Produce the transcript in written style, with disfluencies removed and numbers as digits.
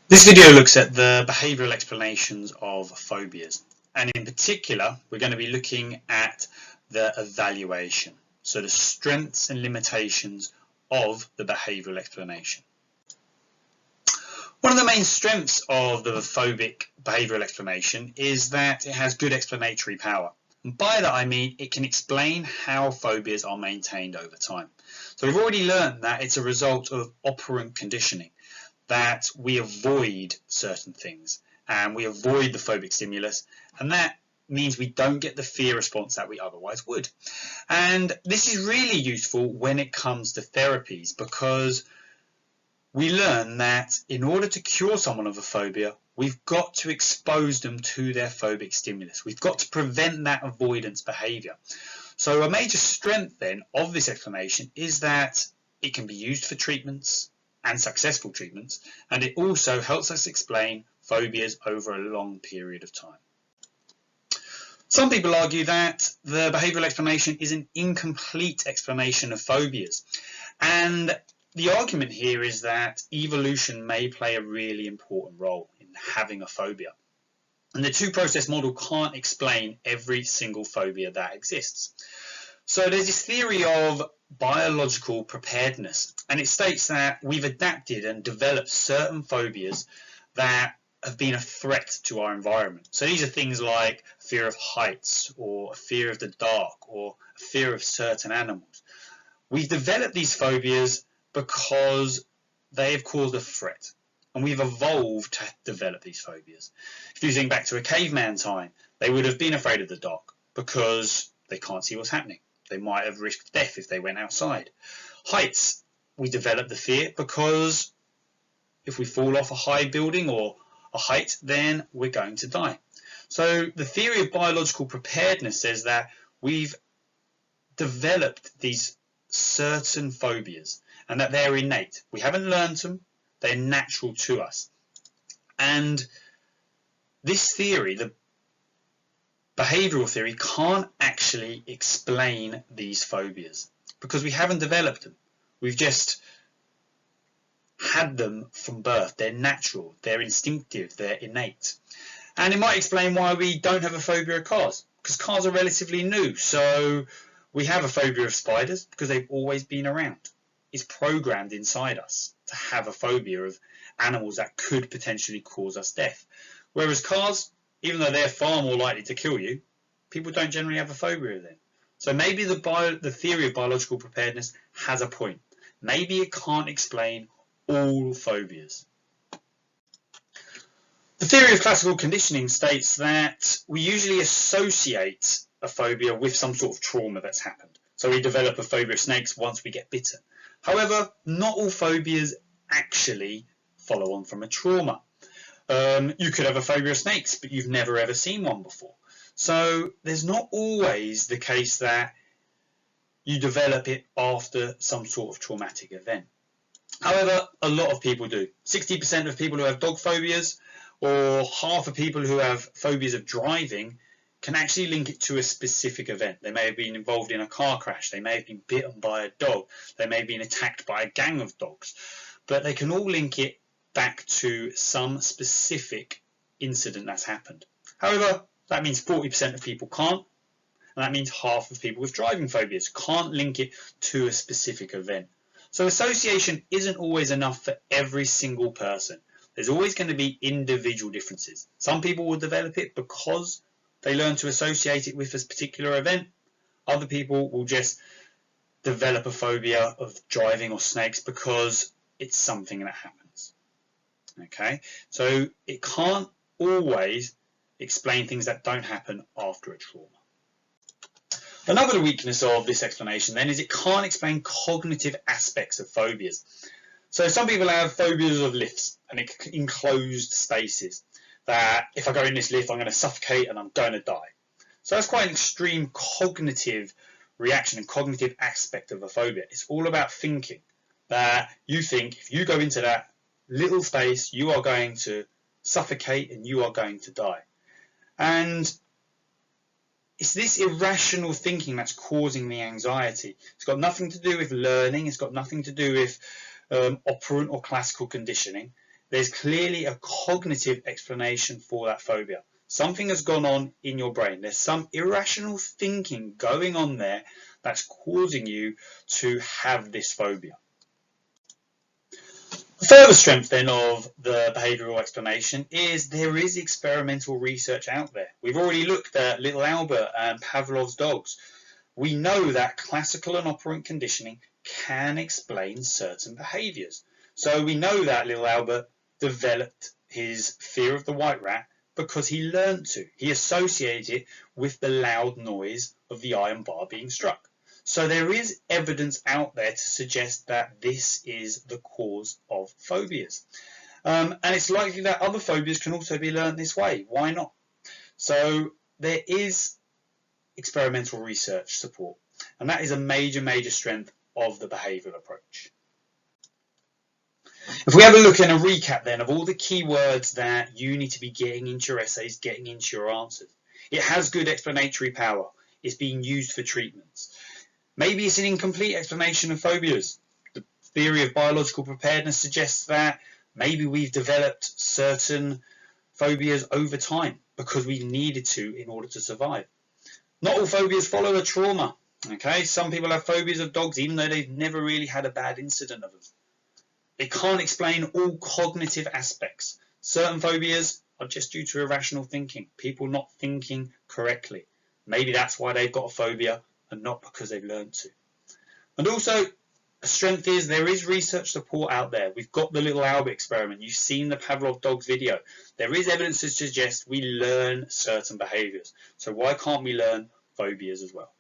This video looks at the behavioural explanations of phobias, and in particular we're going to be looking at the evaluation, so the strengths and limitations of the behavioural explanation. One of the main strengths of the phobic behavioural explanation is that it has good explanatory power. And by that I mean it can explain how phobias are maintained over time. So we've already learned that it's a result of operant conditioning, that we avoid certain things and we avoid the phobic stimulus, and that means we don't get the fear response that we otherwise would. And this is really useful when it comes to therapies, because we learn that in order to cure someone of a phobia, we've got to expose them to their phobic stimulus. We've got to prevent that avoidance behavior. So a major strength then of this explanation is that it can be used for treatments and successful treatments, and it also helps us explain phobias over a long period of time. Some people argue that the behavioural explanation is an incomplete explanation of phobias, and the argument here is that evolution may play a really important role in having a phobia, and the two-process model can't explain every single phobia that exists. So there's this theory of biological preparedness, and it states that we've adapted and developed certain phobias that have been a threat to our environment. So these are things like fear of heights, or fear of the dark, or fear of certain animals. We've developed these phobias because they have caused a threat, and we've evolved to develop these phobias. If you think back to a caveman time, they would have been afraid of the dark because they can't see what's happening. They might have risked death if they went outside. Heights, we develop the fear because if we fall off a high building or a height, then we're going to die. So the theory of biological preparedness says that we've developed these certain phobias and that they're innate. We haven't learned them, they're natural to us. And this theory, the behavioural theory, can't actually explain these phobias because we haven't developed them. We've just had them from birth. They're natural, they're instinctive, they're innate. And it might explain why we don't have a phobia of cars, because cars are relatively new. So we have a phobia of spiders because they've always been around. It's programmed inside us to have a phobia of animals that could potentially cause us death. Whereas cars, even though they're far more likely to kill you, people don't generally have a phobia of them. So maybe the theory of biological preparedness has a point. Maybe it can't explain all phobias. The theory of classical conditioning states that we usually associate a phobia with some sort of trauma that's happened. So we develop a phobia of snakes once we get bitten. However, not all phobias actually follow on from a trauma. You could have a phobia of snakes, but you've never ever seen one before. So there's not always the case that you develop it after some sort of traumatic event. However, a lot of people do. 60% of people who have dog phobias, or half of people who have phobias of driving, can actually link it to a specific event. They may have been involved in a car crash, they may have been bitten by a dog, they may have been attacked by a gang of dogs, but they can all link it back to some specific incident that's happened. However, that means 40% of people can't, and that means half of people with driving phobias can't link it to a specific event. So association isn't always enough for every single person. There's always going to be individual differences. Some people will develop it because they learn to associate it with a particular event. Other people will just develop a phobia of driving or snakes because it's something that happens. Okay, so it can't always explain things that don't happen after a trauma. Another weakness of this explanation then is it can't explain cognitive aspects of phobias. So some people have phobias of lifts and enclosed spaces, that if I go in this lift I'm going to suffocate and I'm going to die. So that's quite an extreme cognitive reaction and cognitive aspect of a phobia. It's all about thinking, that you think if you go into that little space you are going to suffocate and you are going to die. And it's this irrational thinking that's causing the anxiety. It's got nothing to do with learning, it's got nothing to do with operant or classical conditioning. there's clearly a cognitive explanation for that phobia. Something has gone on in your brain. There's some irrational thinking going on there that's causing you to have this phobia. The further strength then of the behavioural explanation is there is experimental research out there. We've already looked at little Albert and Pavlov's dogs. We know that classical and operant conditioning can explain certain behaviours. So we know that little Albert developed his fear of the white rat because he learned to. He associated it with the loud noise of the iron bar being struck. So there is evidence out there to suggest that this is the cause of phobias. And it's likely that other phobias can also be learned this way. Why not? So there is experimental research support, and that is a major strength of the behavioural approach. If we have a look and a recap then of all the keywords that you need to be getting into your essays, getting into your answers. It has good explanatory power. It's being used for treatments. Maybe it's an incomplete explanation of phobias. The theory of biological preparedness suggests that maybe we've developed certain phobias over time because we needed to in order to survive. Not all phobias follow a trauma. Okay, some people have phobias of dogs even though they've never really had a bad incident of them. It can't explain all cognitive aspects. Certain phobias are just due to irrational thinking, people not thinking correctly. Maybe that's why they've got a phobia and not because they've learned to. And also, a strength is there is research support out there. We've got the little Albert experiment. You've seen the Pavlov dogs video. There is evidence to suggest we learn certain behaviours. So why can't we learn phobias as well?